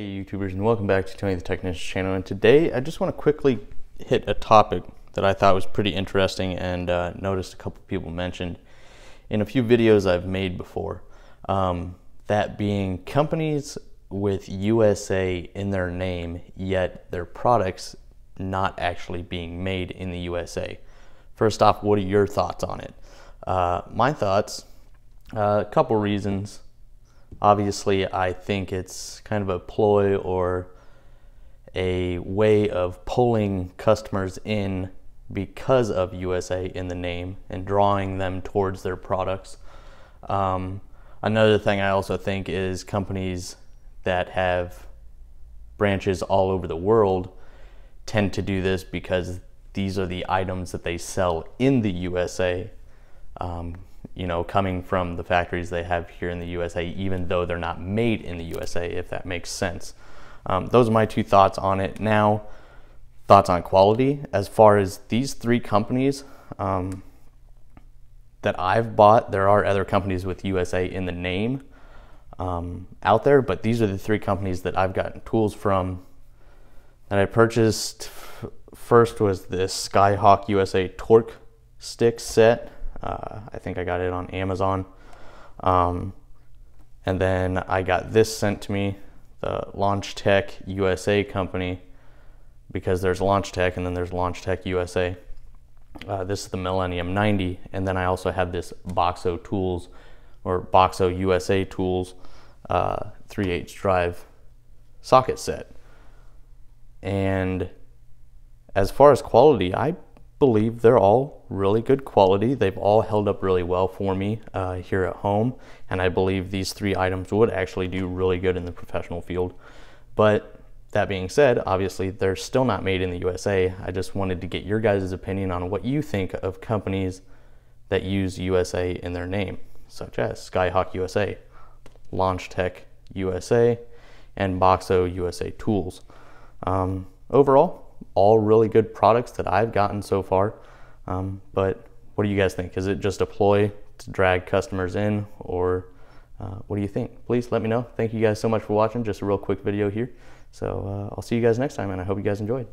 Hey YouTubers, and welcome back to Tony the Technician channel. And today I just want to quickly hit a topic that I thought was pretty interesting and noticed a couple people mentioned in a few videos I've made before. That being companies with USA in their name, yet their products not actually being made in the USA. First off, what are your thoughts on it? My thoughts, a couple reasons. Obviously, I think it's kind of a ploy or a way of pulling customers in because of USA in the name and drawing them towards their products. Another thing I also think is companies that have branches all over the world tend to do this because these are the items that they sell in the USA. You know, coming from the factories they have here in the USA, even though they're not made in the USA, if that makes sense. Those are my two thoughts on it. Now, thoughts on quality. As far as these three companies that I've bought, there are other companies with USA in the name out there, but these are the three companies that I've gotten tools from that I purchased. First was this Skyhawk USA torque stick set. I think I got it on Amazon. And then I got this sent to me, the LaunchTech USA company, because there's LaunchTech and then there's LaunchTech USA. This is the Millennium 90. And then I also have this Boxo Tools or Boxo USA Tools 3/8 drive socket set. And as far as quality, I believe they're all really good quality. They've all held up really well for me here at home, and I believe these three items would actually do really good in the professional field. But that being said, obviously they're still not made in the USA. I just wanted to get your guys' opinion on what you think of companies that use USA in their name, such as Skyhawk USA, LaunchTech USA, and Boxo USA Tools. Overall, all really good products that I've gotten so far. But what do you guys think? Is it just a ploy to drag customers in, or what do you think? Please let me know. Thank you guys so much for watching. Just a real quick video here. So I'll see you guys next time, and I hope you guys enjoyed.